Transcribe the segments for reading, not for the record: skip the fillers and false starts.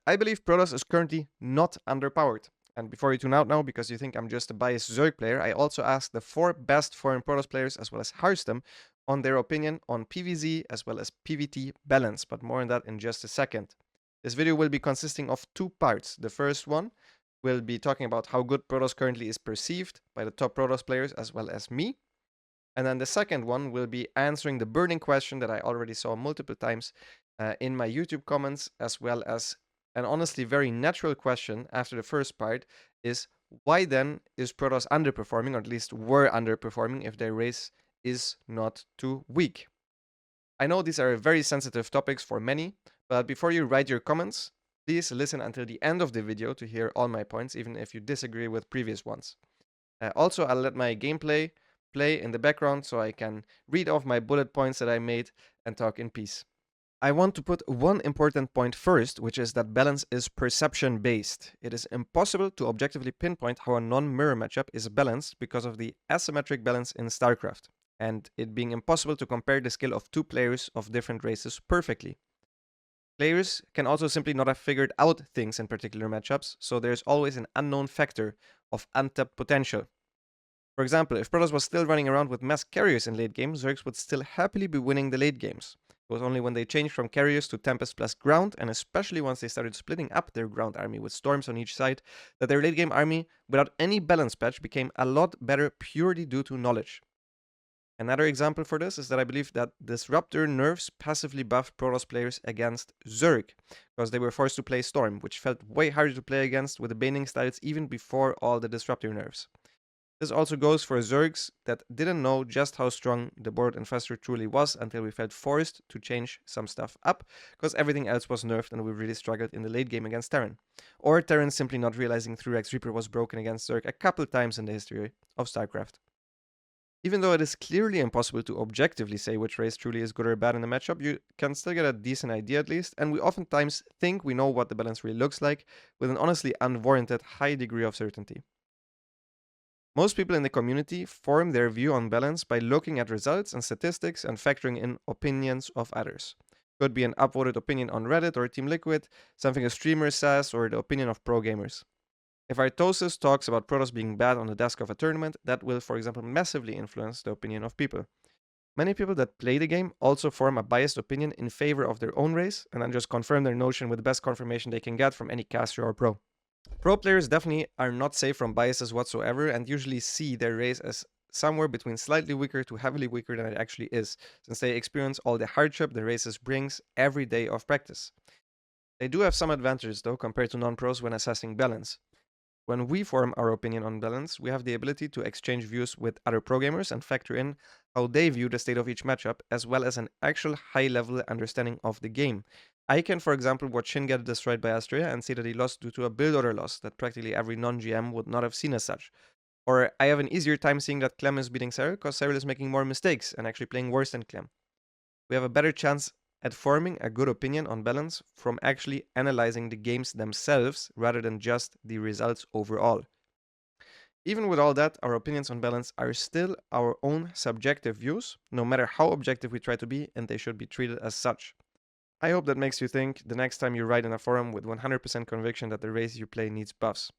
I believe Protoss is currently not underpowered. And before you tune out now, because you think I'm just a biased Zerg player, I also asked the 4 best foreign Protoss players as well as Harstem on their opinion on PvZ as well as PvT balance, but more on that in just a second. This video will be consisting of 2 parts. The first one will be talking about how good Protoss currently is perceived by the top Protoss players as well as me. And then the second one will be answering the burning question that I already saw multiple times in my YouTube comments, as well as an honestly very natural question after the first part is why then is Protoss underperforming, or at least were underperforming if their race is not too weak? I know these are very sensitive topics for many, but before you write your comments, please listen until the end of the video to hear all my points, even if you disagree with previous ones. Also, I'll let my gameplay play in the background so I can read off my bullet points that I made and talk in peace. I want to put one important point first, which is that balance is perception based. It is impossible to objectively pinpoint how a non-mirror matchup is balanced because of the asymmetric balance in StarCraft, and it being impossible to compare the skill of 2 players of different races perfectly. Players can also simply not have figured out things in particular matchups, so there's always an unknown factor of untapped potential. For example, if Protoss was still running around with mass carriers in late game, Zergs would still happily be winning the late games. It was only when they changed from carriers to Tempest plus ground, and especially once they started splitting up their ground army with storms on each side, that their late game army, without any balance patch, became a lot better purely due to knowledge. Another example for this is that I believe that Disruptor nerfs passively buffed Protoss players against Zerg, because they were forced to play Storm, which felt way harder to play against with the Baning styles even before all the Disruptor nerfs. This also goes for Zergs that didn't know just how strong the board infestor truly was until we felt forced to change some stuff up, because everything else was nerfed and we really struggled in the late game against Terran. Or Terran simply not realizing 3x Reaper was broken against Zerg a couple times in the history of StarCraft. Even though it is clearly impossible to objectively say which race truly is good or bad in a matchup, you can still get a decent idea at least, and we oftentimes think we know what the balance really looks like, with an honestly unwarranted high degree of certainty. Most people in the community form their view on balance by looking at results and statistics and factoring in opinions of others. Could be an upvoted opinion on Reddit or Team Liquid, something a streamer says, or the opinion of Progamers. If Artosis talks about Protoss being bad on the desk of a tournament, that will, for example, massively influence the opinion of people. Many people that play the game also form a biased opinion in favor of their own race, and then just confirm their notion with the best confirmation they can get from any caster or pro. Pro players definitely are not safe from biases whatsoever and usually see their race as somewhere between slightly weaker to heavily weaker than it actually is, since they experience all the hardship the races brings every day of practice. They do have some advantages though compared to non-pros when assessing balance. When we form our opinion on balance, we have the ability to exchange views with other pro-gamers and factor in how they view the state of each matchup, as well as an actual high-level understanding of the game. I can, for example, watch Shin get destroyed by Astria and see that he lost due to a build order loss that practically every non-GM would not have seen as such. Or I have an easier time seeing that Clem is beating Cyril because Cyril is making more mistakes and actually playing worse than Clem. We have a better chance at forming a good opinion on balance from actually analyzing the games themselves rather than just the results overall. Even with all that, our opinions on balance are still our own subjective views, no matter how objective we try to be, and they should be treated as such. I hope that makes you think the next time you write in a forum with 100% conviction that the race you play needs buffs.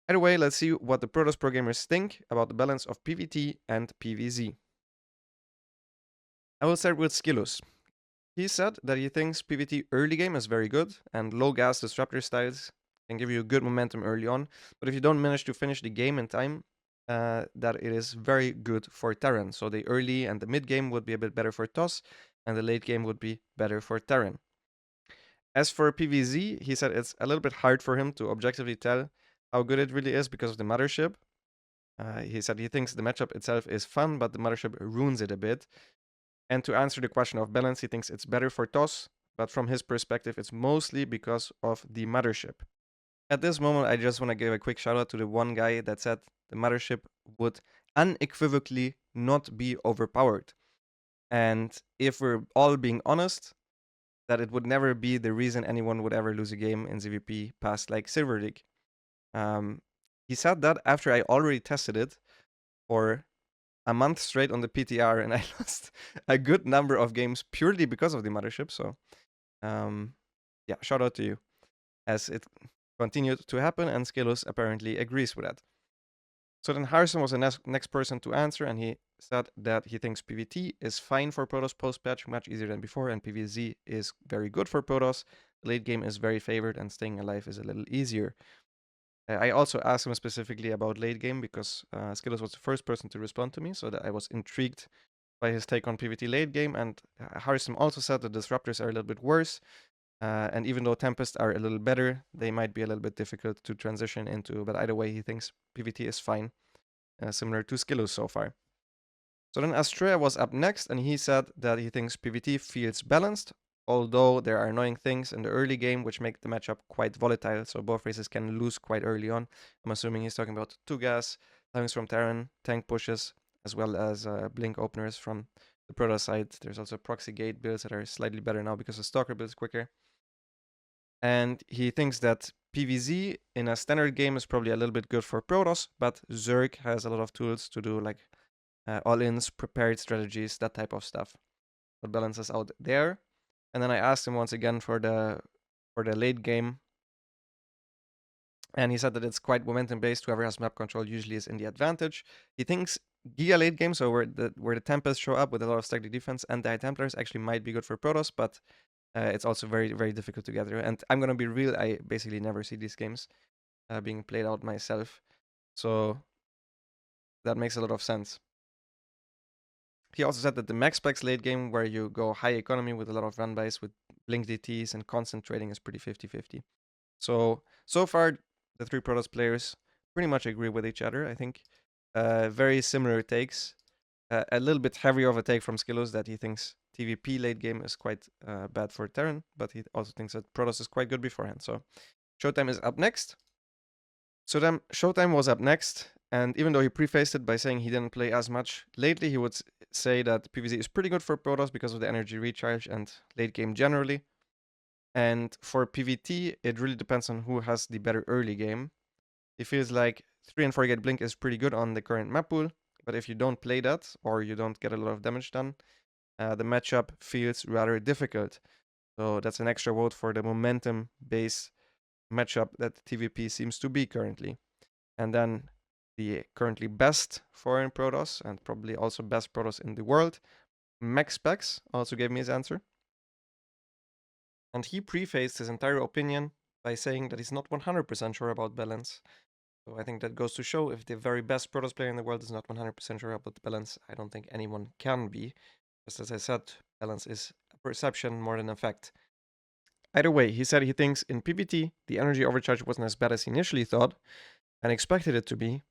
Either way, let's see what the Protoss Progamers think about the balance of PvT and PvZ. I will start with Skillus. He said that he thinks PvT early game is very good, and low gas disruptor styles can give you good momentum early on, but if you don't manage to finish the game in time, that it is very good for Terran. So the early and the mid game would be a bit better for TOS, and the late game would be better for Terran. As for PvZ, he said it's a little bit hard for him to objectively tell how good it really is because of the mothership. He said he thinks the matchup itself is fun, but the mothership ruins it a bit. And to answer the question of balance, he thinks it's better for TOS, but from his perspective, it's mostly because of the mothership. At this moment, I just want to give a quick shout out to the one guy that said the mothership would unequivocally not be overpowered. And if we're all being honest, that it would never be the reason anyone would ever lose a game in ZVP past like Silver League. He said that after I already tested it for a month straight on the PTR, and I lost a good number of games purely because of the mothership. So, yeah, shout out to you. as it continued to happen, and Skillus apparently agrees with that. So then Harrison was the next person to answer, and he said that he thinks PvT is fine for Protoss post-patch, much easier than before, and PvZ is very good for Protoss. The late game is very favored, and staying alive is a little easier. I also asked him specifically about late game because Skillus was the first person to respond to me, so that I was intrigued by his take on PvT late game. And Harrison also said that disruptors are a little bit worse, and even though Tempests are a little better, they might be a little bit difficult to transition into. But either way, he thinks PvT is fine, similar to Skillus so far. So then Astrea was up next, and he said that he thinks PvT feels balanced, although there are annoying things in the early game which make the matchup quite volatile, so both races can lose quite early on. I'm assuming he's talking about 2 gas, timings from Terran, tank pushes, as well as blink openers from the Protoss side. There's also proxy gate builds that are slightly better now because the Stalker builds quicker. And he thinks that PvZ in a standard game is probably a little bit good for Protoss, but Zerg has a lot of tools to do like all-ins, prepared strategies, that type of stuff. What balances out there. And then I asked him once again for the late game, and he said that it's quite momentum based. Whoever has map control usually is in the advantage. He thinks Giga late game, so where the Tempests show up with a lot of static defense, and the Templars actually might be good for Protoss, but it's also very, very difficult to get there. And I'm gonna be real, I basically never see these games being played out myself, so that makes a lot of sense. He also said that the max specs late game, where you go high economy with a lot of run-bys with blink DTs and constant trading, is pretty 50-50. So far, the 3 Protoss players pretty much agree with each other, I think. Very similar takes. A little bit heavier of a take from Skillus that he thinks TVP late game is quite bad for Terran, but he also thinks that Protoss is quite good beforehand. So Showtime is up next. So then Showtime was up next, and even though he prefaced it by saying he didn't play as much lately, he would say that PvZ is pretty good for Protoss because of the energy recharge and late game generally. And for PvT, it really depends on who has the better early game. He feels like 3 and 4 gate blink is pretty good on the current map pool, but if you don't play that or you don't get a lot of damage done, the matchup feels rather difficult. So that's an extra vote for the momentum base matchup that TVP seems to be currently. And then the currently best foreign Protoss, and probably also best Protoss in the world, Max Specs, also gave me his answer. And he prefaced his entire opinion by saying that he's not 100% sure about balance. So I think that goes to show if the very best Protoss player in the world is not 100% sure about the balance, I don't think anyone can be. Just as I said, balance is a perception more than a fact. Either way, he said he thinks in PvT, the energy overcharge wasn't as bad as he initially thought and expected it to be.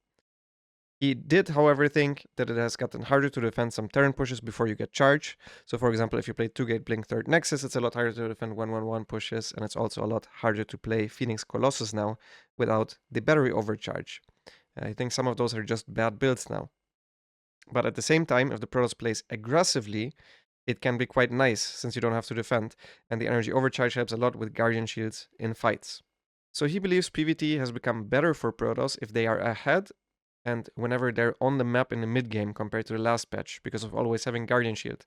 He did, however, think that it has gotten harder to defend some Terran pushes before you get charged. So, for example, if you play 2-gate Blink 3rd Nexus, it's a lot harder to defend 1-1-1 pushes, and it's also a lot harder to play Phoenix Colossus now without the battery overcharge. I think some of those are just bad builds now. But at the same time, if the Protoss plays aggressively, it can be quite nice since you don't have to defend, and the energy overcharge helps a lot with Guardian Shields in fights. So he believes PvT has become better for Protoss if they are ahead and whenever they're on the map in the mid game compared to the last patch because of always having Guardian Shield.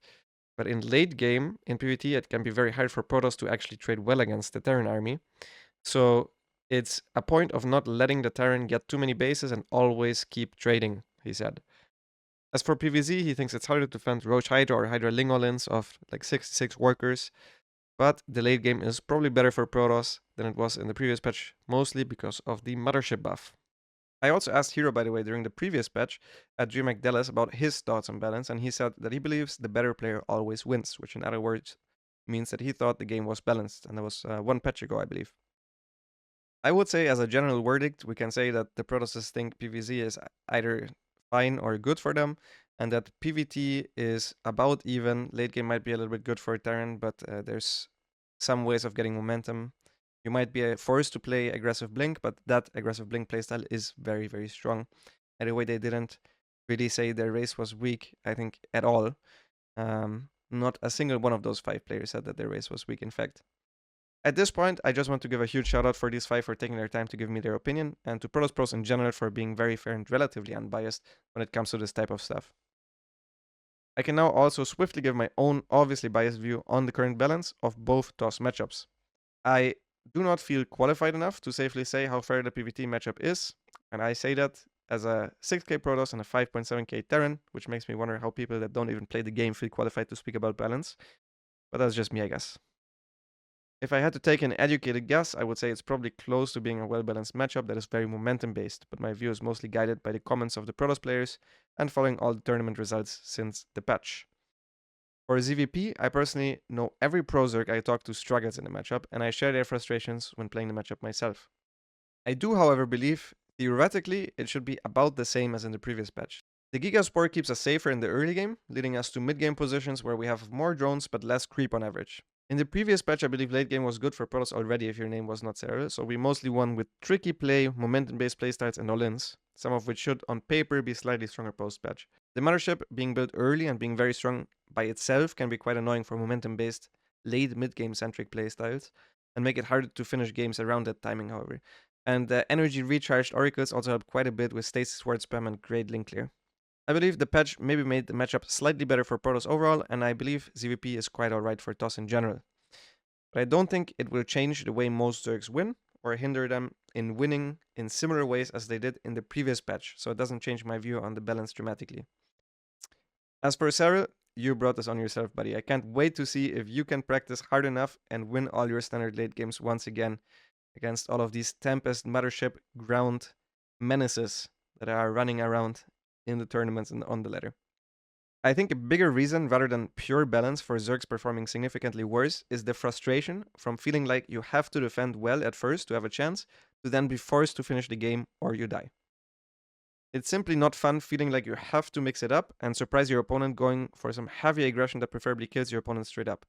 But in late game, in PvT, it can be very hard for Protoss to actually trade well against the Terran army. So it's a point of not letting the Terran get too many bases and always keep trading, he said. As for PvZ, he thinks it's harder to defend Roach Hydra or Hydra Lingolins of like 66 workers, but the late game is probably better for Protoss than it was in the previous patch, mostly because of the Mothership buff. I also asked Hero, by the way, during the previous patch at DreamHack Dallas about his thoughts on balance, and he said that he believes the better player always wins, which in other words means that he thought the game was balanced, and that was 1 patch ago, I believe. I would say, as a general verdict, we can say that the Protosses think PvZ is either fine or good for them, and that PvT is about even. Late game might be a little bit good for Terran, but there's some ways of getting momentum. You might be forced to play aggressive Blink, but that aggressive Blink playstyle is very, very strong. Anyway, they didn't really say their race was weak, I think, at all. Not a single one of those 5 players said that their race was weak, in fact. At this point, I just want to give a huge shout out for these 5 for taking their time to give me their opinion, and to Protoss Pros in general for being very fair and relatively unbiased when it comes to this type of stuff. I can now also swiftly give my own obviously biased view on the current balance of both TOS matchups. I do not feel qualified enough to safely say how fair the PvT matchup is, and I say that as a 6k Protoss and a 5.7k Terran, which makes me wonder how people that don't even play the game feel qualified to speak about balance. But that's just me, I guess. If I had to take an educated guess, I would say it's probably close to being a well-balanced matchup that is very momentum-based, but my view is mostly guided by the comments of the Protoss players and following all the tournament results since the patch. For ZVP, I personally know every pro Zerg I talk to struggles in the matchup, and I share their frustrations when playing the matchup myself. I do, however, believe theoretically it should be about the same as in the previous patch. The Giga Spore keeps us safer in the early game, leading us to mid-game positions where we have more drones but less creep on average. In the previous patch, I believe late game was good for Protoss already if your name was not Sarah, so we mostly won with tricky play, momentum-based playstyles, and all-ins, some of which should, on paper, be slightly stronger post-patch. The Mothership, being built early and being very strong by itself, can be quite annoying for momentum-based, late mid-game centric playstyles, and make it harder to finish games around that timing, however. And the energy recharged oracles also help quite a bit with stasis ward spam and great link clear. I believe the patch maybe made the matchup slightly better for Protoss overall, and I believe ZVP is quite alright for TOS in general. But I don't think it will change the way most Zergs win, or hinder them in winning in similar ways as they did in the previous patch, so it doesn't change my view on the balance dramatically. As for Sarah, you brought this on yourself, buddy. I can't wait to see if you can practice hard enough and win all your standard late games once again against all of these Tempest, Mothership, Ground menaces that are running around in the tournaments and on the ladder. I think a bigger reason, rather than pure balance, for Zergs performing significantly worse is the frustration from feeling like you have to defend well at first to have a chance, to then be forced to finish the game or you die. It's simply not fun feeling like you have to mix it up and surprise your opponent going for some heavy aggression that preferably kills your opponent straight up.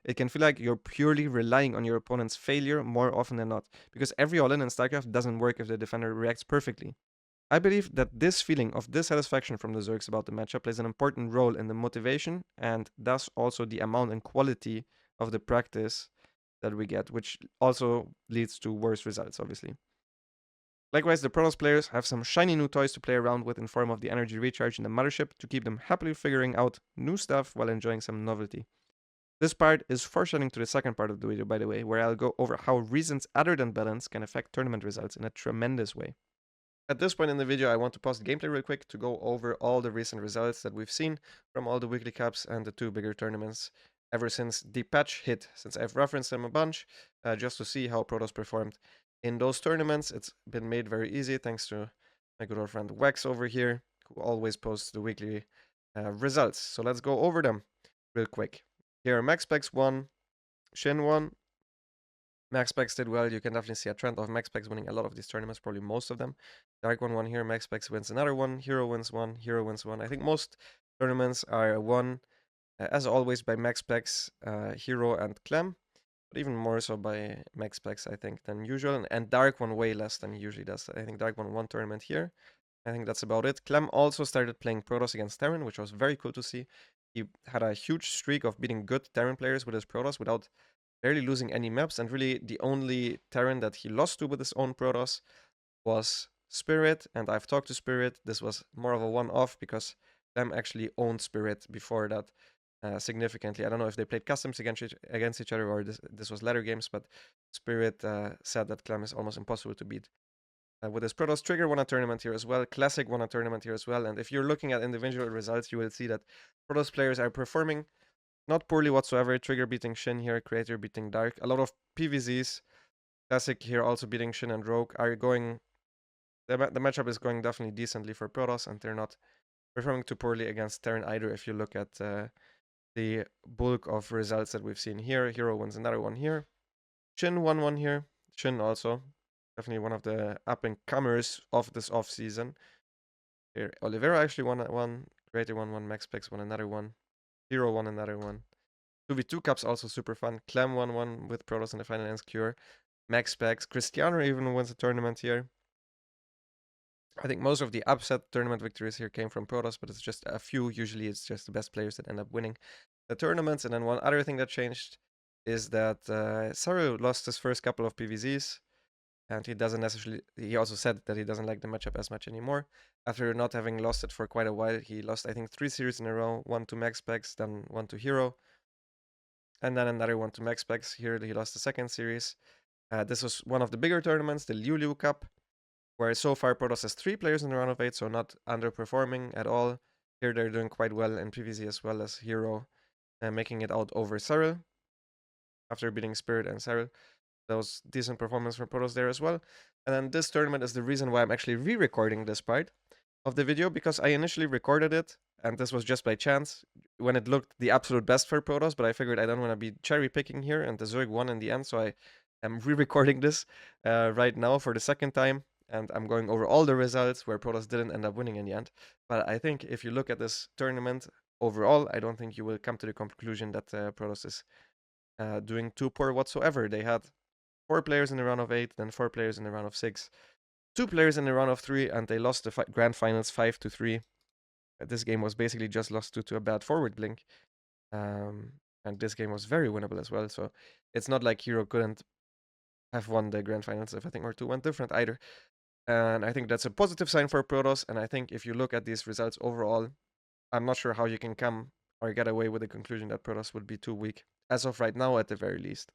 It can feel like you're purely relying on your opponent's failure more often than not, because every all-in StarCraft doesn't work if the defender reacts perfectly. I believe that this feeling of dissatisfaction from the Zergs about the matchup plays an important role in the motivation and thus also the amount and quality of the practice that we get, which also leads to worse results, obviously. Likewise, the Protoss players have some shiny new toys to play around with in form of the energy recharge in the Mothership to keep them happily figuring out new stuff while enjoying some novelty. This part is foreshadowing to the second part of the video, by the way, where I'll go over how reasons other than balance can affect tournament results in a tremendous way. At this point in the video, I want to pause the gameplay real quick to go over all the recent results that we've seen from all the weekly cups and the two bigger tournaments ever since the patch hit, since I've referenced them a bunch, just to see how Protoss performed in those tournaments. It's been made very easy thanks to my good old friend Wex over here, who always posts the weekly results. So let's go over them real quick. Here, MaxPex won, Shin won, MaxPex did well. You can definitely see a trend of MaxPex winning a lot of these tournaments, probably most of them. Dark won here, MaxPex wins another one, Hero wins one, Hero wins one. I think most tournaments are won, as always, by MaxPex, Hero, and Clem, but even more so by MaxPex, I think, than usual. And Dark won way less than he usually does. I think Dark won one tournament here. I think that's about it. Clem also started playing Protoss against Terran, which was very cool to see. He had a huge streak of beating good Terran players with his Protoss without barely losing any maps, and really the only Terran that he lost to with his own Protoss was Spirit, and I've talked to Spirit. This was more of a one-off because Clem actually owned Spirit before that significantly. I don't know if they played customs against each other or this was latter games, but Spirit said that Clem is almost impossible to beat. With his Protoss, Trigger won a tournament here as well, Classic won a tournament here as well, and if you're looking at individual results, you will see that Protoss players are performing not poorly whatsoever. Trigger beating Shin here, Creator beating Dark. A lot of PvZs, Classic here also beating Shin and Rogue, are going... The matchup is going definitely decently for Protoss, and they're not performing too poorly against Terran either if you look at the bulk of results that we've seen here. Hero wins another one here. Shin won one here. Shin also. Definitely one of the up-and-comers of this off-season. Here, Oliveira actually won one. Creator won one. MaxPex won another one. Hero won another one. 2v2 Cups also super fun. Clem won one with Protoss in the final ends Cure. MaxPex. Cristiano even wins a tournament here. I think most of the upset tournament victories here came from Protoss, but it's just a few. Usually it's just the best players that end up winning the tournaments. And then one other thing that changed is that Saru lost his first couple of PvZs. And he doesn't necessarily... He also said that he doesn't like the matchup as much anymore. After not having lost it for quite a while, he lost, I think, 3 series in a row. One to MaxPex, then one to Hero. And then another one to MaxPex. Here he lost the second series. This was one of the bigger tournaments, the Liu Cup, where so far Protoss has 3 players in the round of 8, so not underperforming at all. Here they're doing quite well in PvZ as well as Hero, making it out over Cyril after beating Spirit and Cyril. That was decent performance from Protoss there as well. And then this tournament is the reason why I'm actually re-recording this part of the video, because I initially recorded it, and this was just by chance, when it looked the absolute best for Protoss, but I figured I don't want to be cherry picking here, and the Zerg won in the end, so I am re-recording this right now for the second time, and I'm going over all the results where Protoss didn't end up winning in the end. But I think if you look at this tournament overall, I don't think you will come to the conclusion that Protoss is doing too poor whatsoever. They had 4 players in the round of 8, then 4 players in the round of 6, 2 players in the round of 3, and they lost the grand finals 5-3. This game was basically just lost due to a bad forward blink. And this game was very winnable as well. So it's not like Hero couldn't have won the grand finals if a thing or two went different either. And I think that's a positive sign for Protoss. And I think if you look at these results overall, I'm not sure how you can come or get away with the conclusion that Protoss would be too weak, as of right now at the very least.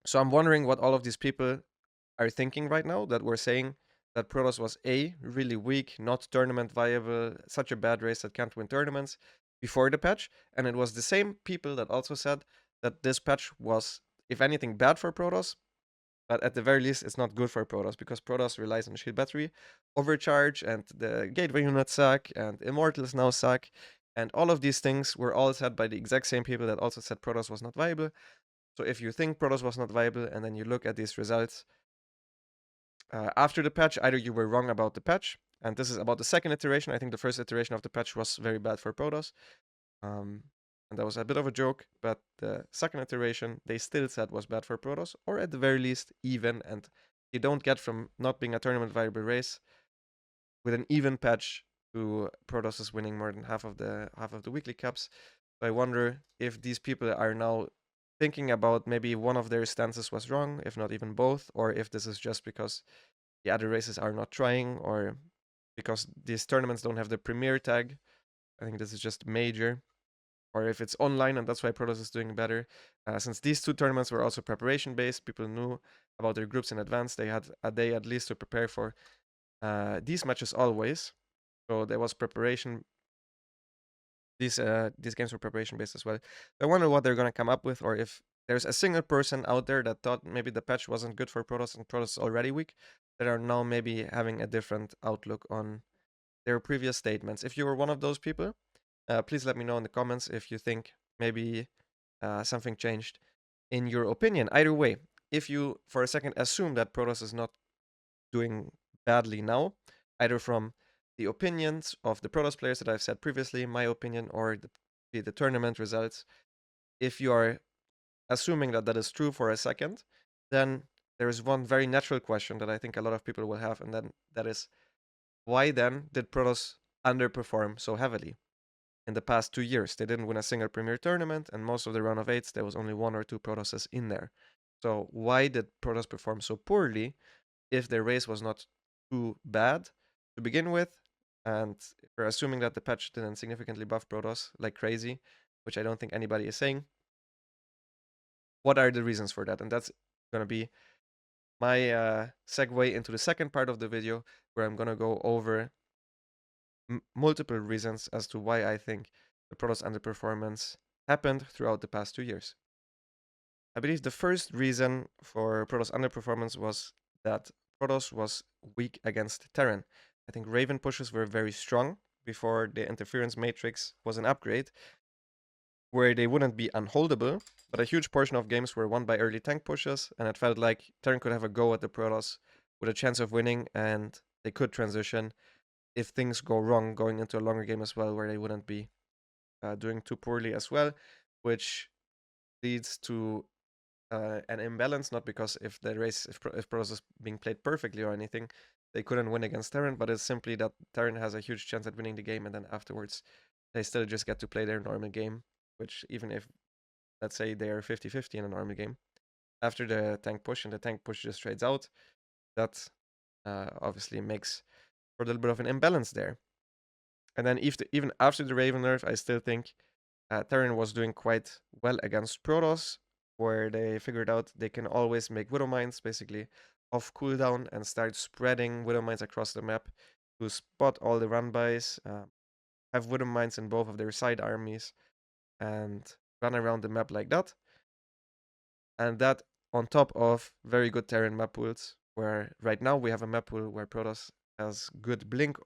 So I'm wondering what all of these people are thinking right now that we're saying that Protoss was really weak, not tournament viable, such a bad race that can't win tournaments before the patch. And it was the same people that also said that this patch was, if anything, bad for Protoss, but at the very least, it's not good for Protoss because Protoss relies on shield battery overcharge, and the gateway units suck, and Immortals now suck. And all of these things were all said by the exact same people that also said Protoss was not viable. So if you think Protoss was not viable and then you look at these results after the patch, either you were wrong about the patch, and this is about the second iteration. I think the first iteration of the patch was very bad for Protoss, and that was a bit of a joke, but the second iteration they still said was bad for Protoss, or at the very least even, and you don't get from not being a tournament viable race with an even patch to Protoss is winning more than half of the weekly cups. So I wonder if these people are now thinking about maybe one of their stances was wrong, if not even both, or if this is just because the other races are not trying, or because these tournaments don't have the Premier tag. I think this is just major. Or if it's online and that's why Protoss is doing better. Since these 2 tournaments were also preparation based, people knew about their groups in advance. They had a day at least to prepare for these matches always. So there was preparation. These games were preparation based as well. I wonder what they're gonna come up with, or if there's a single person out there that thought maybe the patch wasn't good for Protoss and Protoss is already weak, that are now maybe having a different outlook on their previous statements. If you were one of those people, please let me know in the comments if you think maybe something changed in your opinion. Either way, if you for a second assume that Protoss is not doing badly now, either from the opinions of the Protoss players that I've said previously, my opinion, or the tournament results, if you are assuming that that is true for a second, then there is one very natural question that I think a lot of people will have, and then that is, why then did Protoss underperform so heavily in the past 2 years? They didn't win a single Premier Tournament, and most of the round of 8s, there was only 1 or 2 Protosses in there. So why did Protoss perform so poorly if their race was not too bad to begin with? And if we're assuming that the patch didn't significantly buff Protoss like crazy, which I don't think anybody is saying, what are the reasons for that? And that's going to be my segue into the second part of the video, where I'm going to go over multiple reasons as to why I think the Protoss underperformance happened throughout the past 2 years. I believe the first reason for Protoss underperformance was that Protoss was weak against Terran. I think Raven pushes were very strong before the interference matrix was an upgrade, where they wouldn't be unholdable, but a huge portion of games were won by early tank pushes, and it felt like Terran could have a go at the Protoss with a chance of winning, and they could transition if things go wrong going into a longer game as well, where they wouldn't be doing too poorly as well, which leads to an imbalance, not because if the race, if Protoss is being played perfectly or anything, they couldn't win against Terran, but it's simply that Terran has a huge chance at winning the game, and then afterwards they still just get to play their normal game, which even if, let's say, they are 50-50 in a normal game, after the tank push and the tank push just trades out, that obviously makes for a little bit of an imbalance there. And then even after the Raven nerf, I still think Terran was doing quite well against Protoss. where they figured out they can always make Widow Mines basically off cooldown and start spreading Widow Mines across the map to spot all the run-bys, have Widow Mines in both of their side armies, and run around the map like that. And that on top of very good Terran map pools, where right now we have a map pool where Protoss has good blink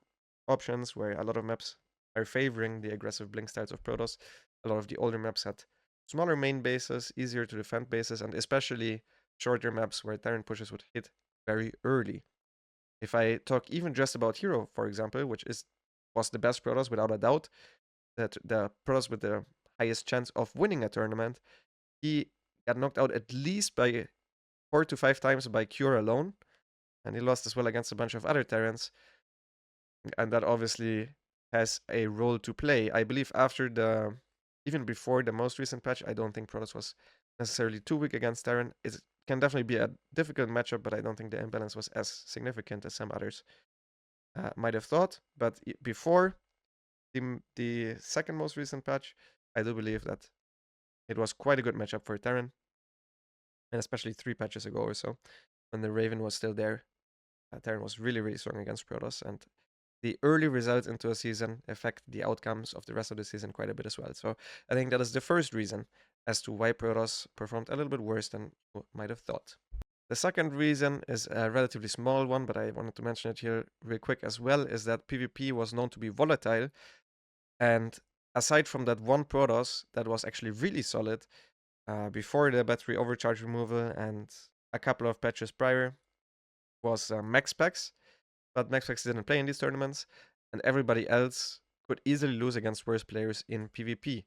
options, where a lot of maps are favoring the aggressive blink styles of Protoss. A lot of the older maps had smaller main bases, easier to defend bases, and especially shorter maps where Terran pushes would hit very early. If I talk even just about Hero, for example, which was the best Protoss without a doubt, that the Protoss with the highest chance of winning a tournament, he got knocked out at least by 4 to 5 times by Cure alone, and he lost as well against a bunch of other Terrans, and that obviously has a role to play. I believe even before the most recent patch, I don't think Protoss was necessarily too weak against Terran. It can definitely be a difficult matchup, but I don't think the imbalance was as significant as some others might have thought. But before the second most recent patch, I do believe that it was quite a good matchup for Terran, and especially 3 patches ago or so, when the Raven was still there. Terran was really, really strong against Protoss, and the early results into a season affect the outcomes of the rest of the season quite a bit as well. So I think that is the first reason as to why Protoss performed a little bit worse than you might have thought. The second reason is a relatively small one, but I wanted to mention it here real quick as well, is that PvP was known to be volatile. And aside from that one Protoss that was actually really solid before the battery overcharge removal and a couple of patches prior, was MaxPax. But MaxPax didn't play in these tournaments, and everybody else could easily lose against worse players in PvP.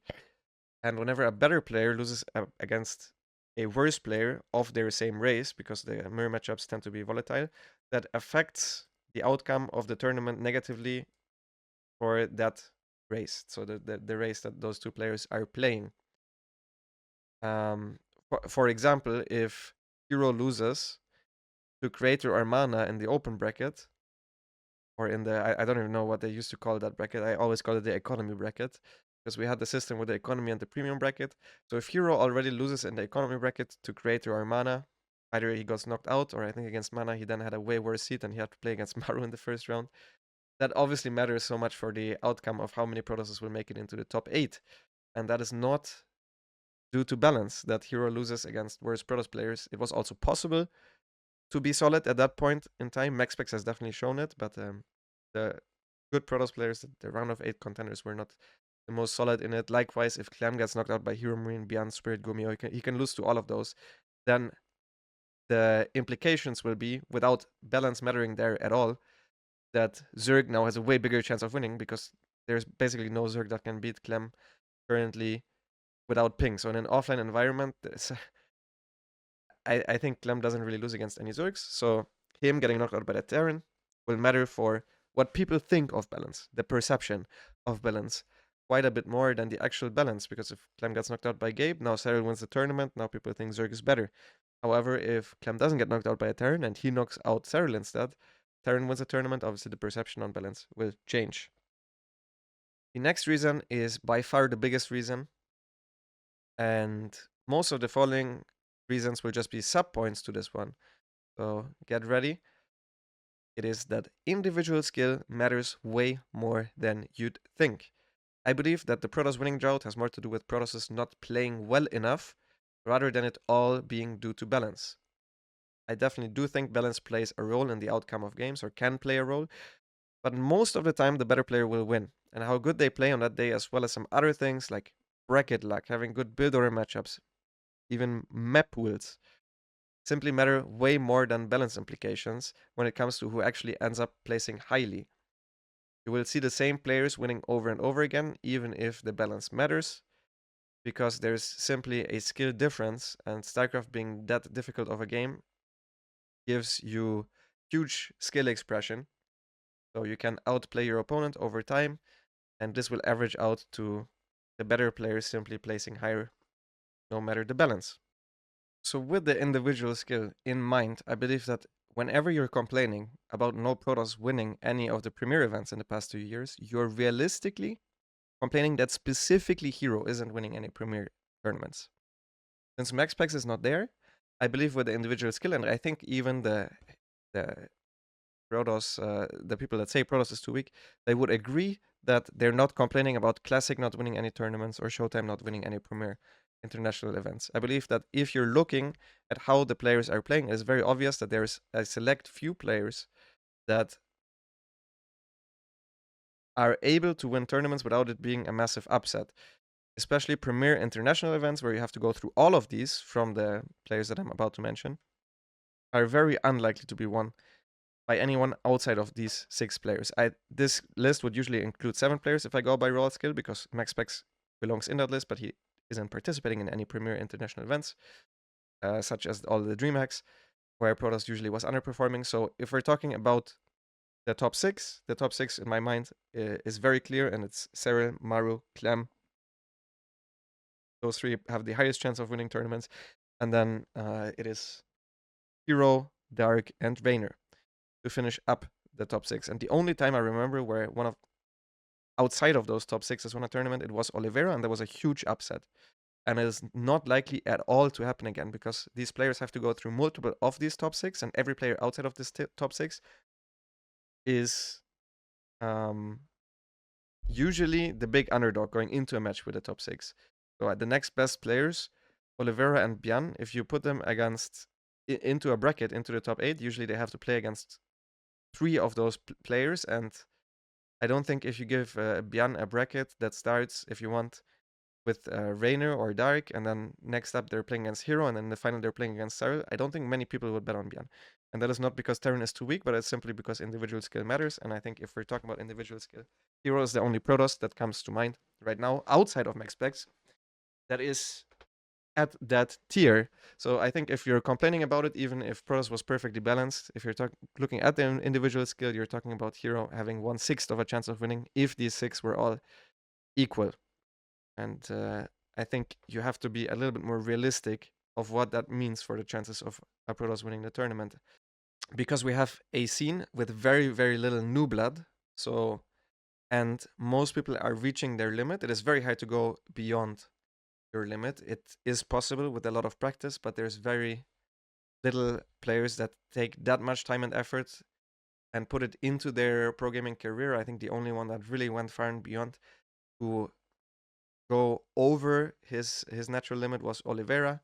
And whenever a better player loses against a worse player of their same race, because the mirror matchups tend to be volatile, that affects the outcome of the tournament negatively for that race. So the race that those two players are playing. For example, if Hero loses to Creator or Mana in the open bracket, or in the, I don't even know what they used to call that bracket. I always call it the economy bracket, because we had the system with the economy and the premium bracket. So if Hero already loses in the economy bracket to Creator or Mana, either he got knocked out, or I think against Mana he then had a way worse seat and he had to play against Maru in the first round. That obviously matters so much for the outcome of how many Protosses will make it into the top 8. And that is not due to balance that Hero loses against worse Protoss players. It was also possible to be solid at that point in time. MaxPax has definitely shown it, but the good Protoss players, the round of 8 contenders, were not the most solid in it. Likewise, if Clem gets knocked out by Hero Marine, Beyond Spirit Gumi, he can lose to all of those, then the implications will be, without balance mattering there at all, that Zerg now has a way bigger chance of winning, because there's basically no Zerg that can beat Clem currently without ping. So in an offline environment, I think Clem doesn't really lose against any Zergs, so him getting knocked out by the Terran will matter for what people think of balance, the perception of balance, quite a bit more than the actual balance, because if Clem gets knocked out by Gabe, now Cyril wins the tournament, now people think Zerg is better. However, if Clem doesn't get knocked out by a Terran and he knocks out Cyril instead, Terran wins the tournament, obviously the perception on balance will change. The next reason is by far the biggest reason, and most of the following reasons will just be sub-points to this one. So get ready. It is that individual skill matters way more than you'd think. I believe that the Protoss winning drought has more to do with Protosses not playing well enough, rather than it all being due to balance. I definitely do think balance plays a role in the outcome of games, or can play a role, but most of the time the better player will win. And how good they play on that day, as well as some other things like bracket luck, having good build order matchups, even map pools, simply matter way more than balance implications when it comes to who actually ends up placing highly. You will see the same players winning over and over again, even if the balance matters, because there's simply a skill difference, and StarCraft being that difficult of a game gives you huge skill expression, so you can outplay your opponent over time, and this will average out to the better players simply placing higher, no matter the balance. So with the individual skill in mind, I believe that whenever you're complaining about no Protoss winning any of the Premier events in the past 2 years, you're realistically complaining that specifically Hero isn't winning any Premier tournaments. Since max packs is not there, I believe with the individual skill, and I think even the Protoss, the people that say Protoss is too weak, they would agree that they're not complaining about Classic not winning any tournaments or Showtime not winning any Premier international events. I believe that if you're looking at how the players are playing, it's very obvious that there's a select few players that are able to win tournaments without it being a massive upset. Especially Premier international events, where you have to go through all of these from the players that I'm about to mention, are very unlikely to be won by anyone outside of these 6 players. This list would usually include 7 players if I go by raw skill, because Max Specs belongs in that list, but he isn't participating in any Premier international events, such as all the DreamHacks, where Protoss usually was underperforming. So if we're talking about the top 6 in my mind is very clear, and it's Cyril, Maru, Clem. Those 3 have the highest chance of winning tournaments. And then it is Hero, Dark, and Vayner to finish up the top 6. And the only time I remember where one of outside of those top 6 has won a tournament, it was Oliveira, and there was a huge upset. And it is not likely at all to happen again, because these players have to go through multiple of these top 6, and every player outside of this top 6 is usually the big underdog going into a match with the top 6. So the next best players, Oliveira and Bian, if you put them against into a bracket, into the top 8, usually they have to play against 3 of those players. And I don't think if you give Bian a bracket that starts, if you want, with Rainer or Dark, and then next up they're playing against Hero, and then in the final they're playing against Cyril, I don't think many people would bet on Bian. And that is not because Terran is too weak, but it's simply because individual skill matters. And I think if we're talking about individual skill, Hero is the only Protoss that comes to mind right now, outside of Max Specs, that is at that tier. So I think if you're complaining about it, even if Protoss was perfectly balanced, if you're looking at the individual skill, you're talking about Hero having 1/6 of a chance of winning if these 6 were all equal. And I think you have to be a little bit more realistic of what that means for the chances of a Protoss winning the tournament. Because we have a scene with very, very little new blood. So, and most people are reaching their limit. It is very hard to go beyond your limit. It is possible with a lot of practice, but there's very little players that take that much time and effort and put it into their pro gaming career. I think the only one that really went far and beyond to go over his natural limit was Oliveira,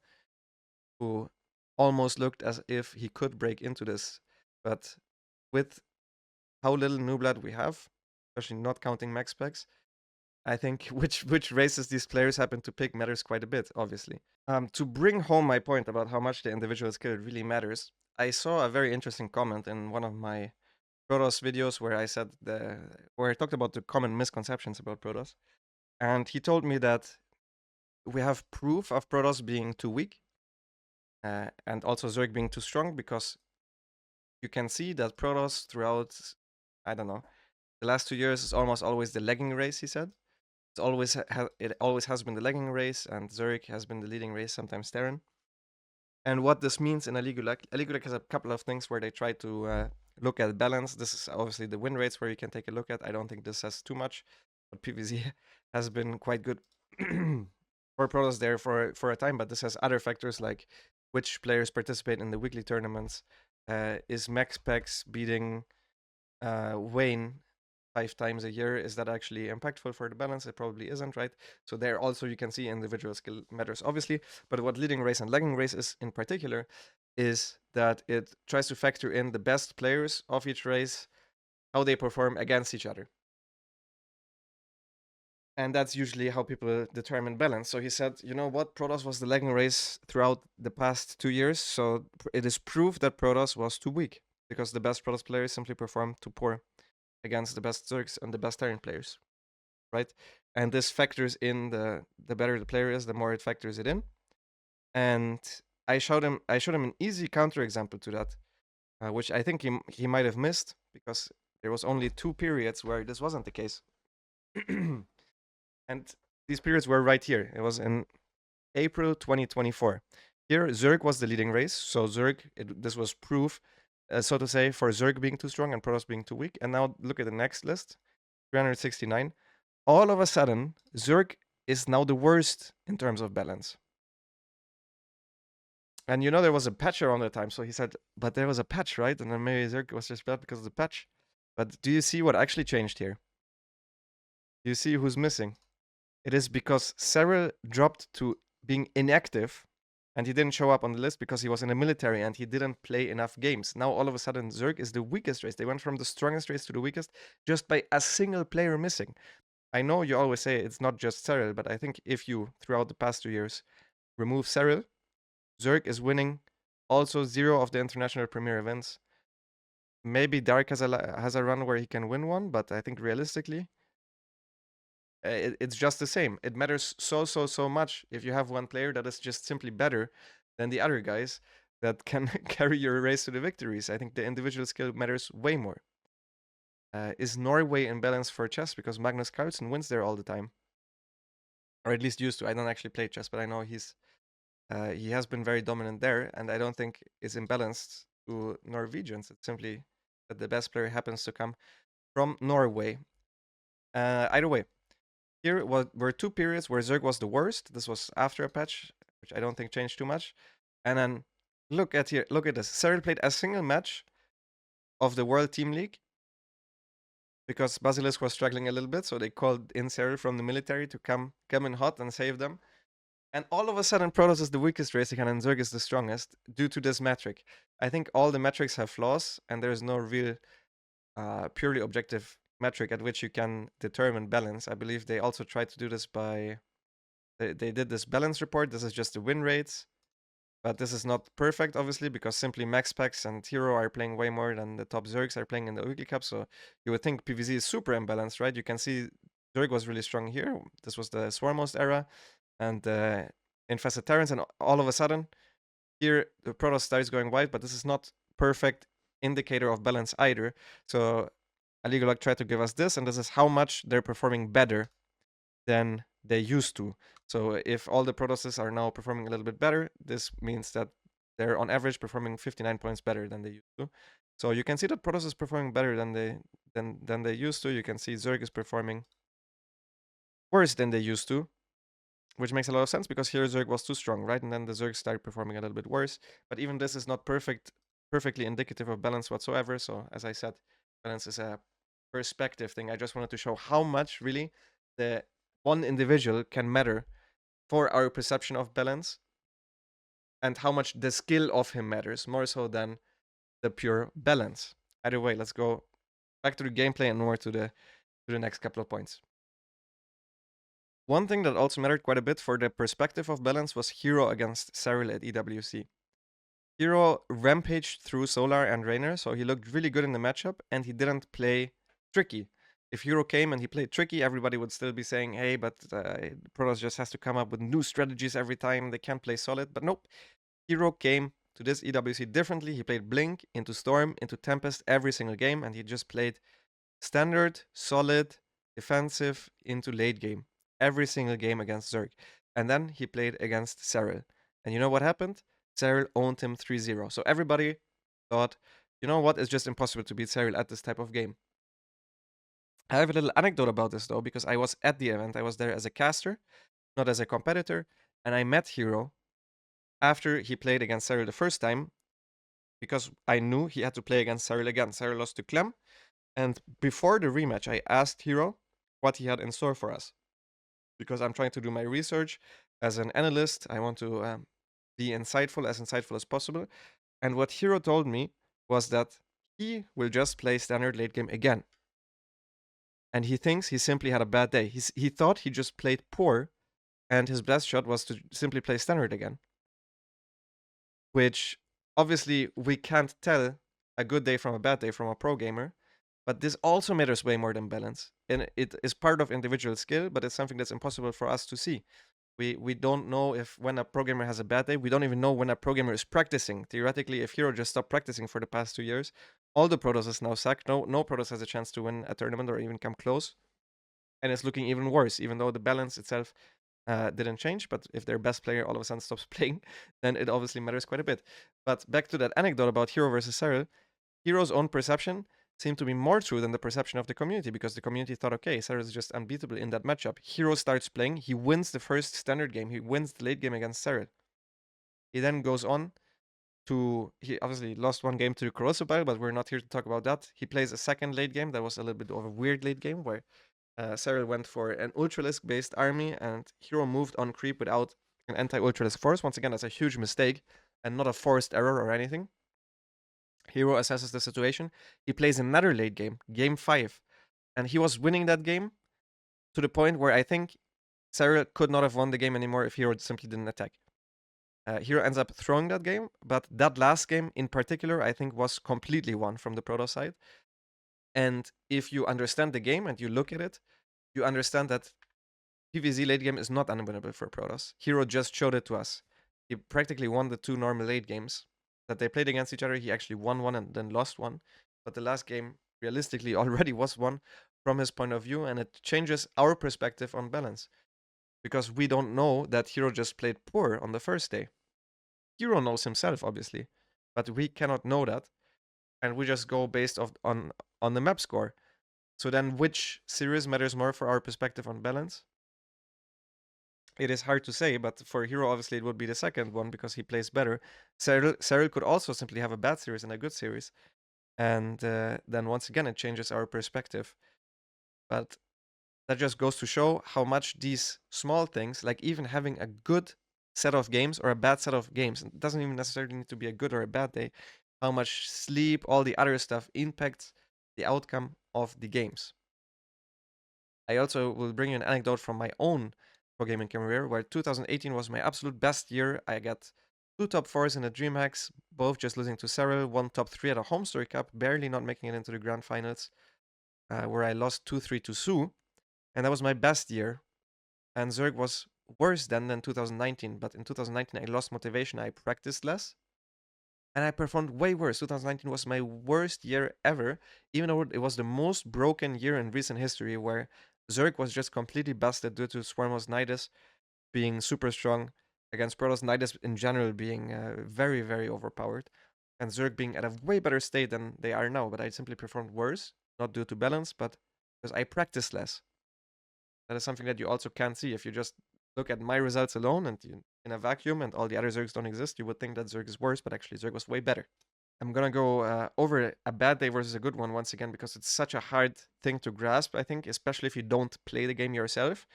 who almost looked as if he could break into this. But with how little new blood we have, especially not counting max specs, I think which races these players happen to pick matters quite a bit, obviously. To bring home my point about how much the individual skill really matters, I saw a very interesting comment in one of my Protoss videos where I talked about the common misconceptions about Protoss. And he told me that we have proof of Protoss being too weak, and also Zerg being too strong, because you can see that Protoss throughout, I don't know, the last 2 years is almost always the lagging race, he said. It always has been the lagging race, and Zurich has been the leading race, sometimes Terran. And what this means in a League has a couple of things where they try to look at balance. This is obviously the win rates where you can take a look at. I don't think this says too much, but PvZ has been quite good for Protoss there for a time, but this has other factors like which players participate in the weekly tournaments. Is Max Pex beating Wayne 5 times a year? Is that actually impactful for the balance? It probably isn't, right? So there also you can see individual skill matters, obviously. But what leading race and lagging race is in particular is that it tries to factor in the best players of each race, how they perform against each other. And that's usually how people determine balance. So he said, you know what, Protoss was the lagging race throughout the past 2 years, so it is proof that Protoss was too weak, because the best Protoss players simply performed too poor against the best Zergs and the best Terran players, right? And this factors in the better the player is, the more it factors it in. And I showed him an easy counterexample to that, which I think he might have missed, because there was only 2 periods where this wasn't the case. And these periods were right here. It was in April 2024. Here, Zerg was the leading race. So Zerg, this was proof, so to say, for Zerg being too strong and Protoss being too weak. And now look at the next list, 369. All of a sudden, Zerg is now the worst in terms of balance. And you know there was a patch around that time, so he said, but there was a patch, right? And then maybe Zerg was just bad because of the patch. But do you see what actually changed here? Do you see who's missing? It is because Cyril dropped to being inactive and he didn't show up on the list because he was in the military and he didn't play enough games. Now all of a sudden Zerg is the weakest race. They went from the strongest race to the weakest just by a single player missing. I know you always say it's not just Cyril, but I think if you, throughout the past 2 years, remove Cyril, Zerg is winning also 0 of the international premier events. Maybe Dark has a run where he can win one, but I think realistically, it's just the same. It matters so much if you have one player that is just simply better than the other guys that can carry your race to the victories. I think the individual skill matters way more. Is Norway in balance for chess? Because Magnus Carlsen wins there all the time. Or at least used to. I don't actually play chess, but I know he has been very dominant there, and I don't think is imbalanced to Norwegians. It's simply that the best player happens to come from Norway. Either way, here were 2 periods where Zerg was the worst. This was after a patch, which I don't think changed too much. And then look at this. Cyril played a single match of the World Team League because Basilisk was struggling a little bit, so they called in Cyril from the military to come in hot and save them. And all of a sudden, Protoss is the weakest race again, and Zerg is the strongest due to this metric. I think all the metrics have flaws, and there's no real purely objective metric at which you can determine balance. I believe they also tried to do this by they did this balance report. This is just the win rates, but this is not perfect, obviously, because simply Max Pax and Hero are playing way more than the top Zergs are playing in the Weekly Cup. So you would think PvZ is super imbalanced, right? You can see Zerg was really strong here. This was the Swarmost era, and Infested Terrans, and all of a sudden, here the Protoss starts going white, but this is not perfect indicator of balance either. So Aligolog tried to give us this, and this is how much they're performing better than they used to. So if all the Protosses are now performing a little bit better, this means that they're on average performing 59 points better than they used to. So you can see that Protoss is performing better than they used to. You can see Zerg is performing worse than they used to, which makes a lot of sense because here Zerg was too strong, right? And then the Zerg started performing a little bit worse. But even this is not perfectly indicative of balance whatsoever. So as I said, balance is a perspective thing. I just wanted to show how much really the one individual can matter for our perception of balance and how much the skill of him matters more so than the pure balance. Either way, let's go back to the gameplay and more to the next couple of points. One thing that also mattered quite a bit for the perspective of balance was Hero against Cyril at EWC. Hero rampaged through Solar and Raynor, so he looked really good in the matchup, and he didn't play tricky. If Hero came and he played tricky, everybody would still be saying, hey, but Protoss just has to come up with new strategies every time. They can't play solid. But nope. Hero came to this EWC differently. He played Blink into Storm, into Tempest every single game, and he just played standard, solid, defensive into late game. Every single game against Zerg. And then he played against Cyril. And you know what happened? Cyril owned him 3-0. So everybody thought, you know what, it's just impossible to beat Cyril at this type of game. I have a little anecdote about this though, because I was at the event. I was there as a caster, not as a competitor, and I met Hero after he played against Cyril the first time, because I knew he had to play against Cyril again. Cyril lost to Clem, and before the rematch, I asked Hero what he had in store for us, because I'm trying to do my research as an analyst. I want to be insightful as possible. And what Hero told me was that he will just play standard late game again. And he thinks he simply had a bad day. He thought he just played poor, and his best shot was to simply play standard again. Which, obviously, we can't tell a good day from a bad day from a pro gamer, but this also matters way more than balance. And it is part of individual skill, but it's something that's impossible for us to see. We don't know if when a pro gamer has a bad day, we don't even know when a pro gamer is practicing. Theoretically, if Hero just stopped practicing for the past 2 years, all the Protoss is now sacked. No Protoss has a chance to win a tournament or even come close. And it's looking even worse, even though the balance itself didn't change. But if their best player all of a sudden stops playing, then it obviously matters quite a bit. But back to that anecdote about Hero versus Cyril, Hero's own perception seemed to be more true than the perception of the community, because the community thought, okay, Cyril is just unbeatable in that matchup. Hero starts playing, he wins the first standard game, he wins the late game against Cyril. He then goes on to, he obviously lost one game to the Corrosive Bile, but we're not here to talk about that. He plays a second late game that was a little bit of a weird late game where Cyril went for an Ultralisk based army and Hero moved on creep without an anti-Ultralisk force. Once again, that's a huge mistake and not a forced error or anything. Hero assesses the situation. He plays another late game, game 5, and he was winning that game to the point where I think Cyril could not have won the game anymore if Hero simply didn't attack. Hero ends up throwing that game, but that last game in particular, I think, was completely won from the Protoss side. And if you understand the game and you look at it, you understand that PvZ late game is not unwinnable for Protoss. Hero just showed it to us. He practically won the 2 normal late games that they played against each other. He actually won one and then lost one. But the last game, realistically, already was won from his point of view, and it changes our perspective on balance. Because we don't know that Hero just played poor on the first day. Hero knows himself, obviously, but we cannot know that, and we just go based on the map score. So then, which series matters more for our perspective on balance? It is hard to say, but for Hero, obviously, it would be the second one because he plays better. Cyril could also simply have a bad series and a good series, and then once again, it changes our perspective. But that just goes to show how much these small things, like even having a good set of games or a bad set of games, it doesn't even necessarily need to be a good or a bad day, how much sleep, all the other stuff impacts the outcome of the games. I also will bring you an anecdote from my own pro gaming career, where 2018 was my absolute best year. I got 2 top 4s in the DreamHacks, both just losing to Cyril, 1 top 3 at a home story cup, barely not making it into the grand finals, where I lost 2-3 to Sue. And that was my best year. And Zerg was worse than 2019, but in 2019 I lost motivation, I practiced less, and I performed way worse. 2019 was my worst year ever, even though it was the most broken year in recent history, where Zerg was just completely busted due to Swarmos Nidus being super strong against Protoss, Nidus in general being very, very overpowered, and Zerg being at a way better state than they are now, but I simply performed worse, not due to balance, but because I practiced less. That is something that you also can't see. If you just look at my results alone and in a vacuum and all the other Zergs don't exist, you would think that Zerg is worse, but actually Zerg was way better. I'm gonna go over a bad day versus a good one once again because it's such a hard thing to grasp, I think, especially if you don't play the game yourself.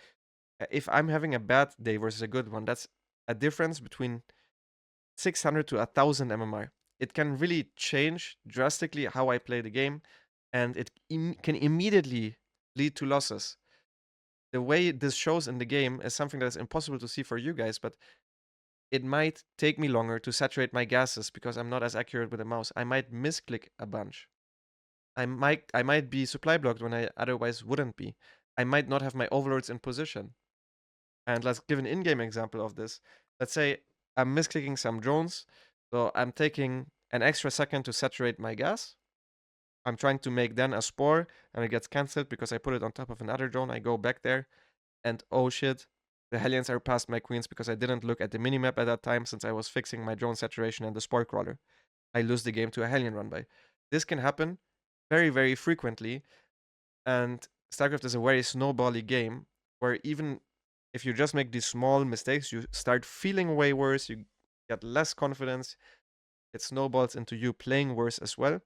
If I'm having a bad day versus a good one, that's a difference between 600 to 1000 MMR. It can really change drastically how I play the game, and it can immediately lead to losses. The way this shows in the game is something that is impossible to see for you guys, but it might take me longer to saturate my gases because I'm not as accurate with the mouse. I might misclick a bunch. I might be supply blocked when I otherwise wouldn't be. I might not have my overlords in position. And let's give an in-game example of this. Let's say I'm misclicking some drones, so I'm taking an extra second to saturate my gas. I'm trying to make then a spore, and it gets cancelled because I put it on top of another drone. I go back there, and oh shit, the Hellions are past my queens because I didn't look at the minimap at that time since I was fixing my drone saturation and the spore crawler. I lose the game to a Hellion run by. This can happen very, very frequently, and StarCraft is a very snowbally game where even if you just make these small mistakes, you start feeling way worse, you get less confidence, it snowballs into you playing worse as well.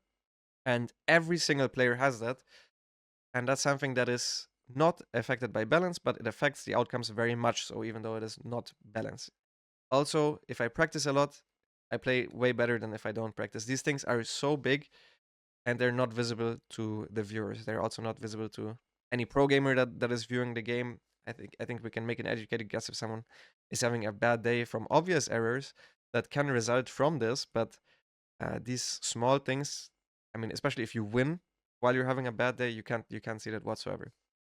And every single player has that. And that's something that is not affected by balance, but it affects the outcomes very much so, even though it is not balance. Also, if I practice a lot, I play way better than if I don't practice. These things are so big and they're not visible to the viewers. They're also not visible to any pro gamer that is viewing the game. I think we can make an educated guess if someone is having a bad day from obvious errors that can result from this, but these small things, I mean, especially if you win while you're having a bad day, you can't see that whatsoever.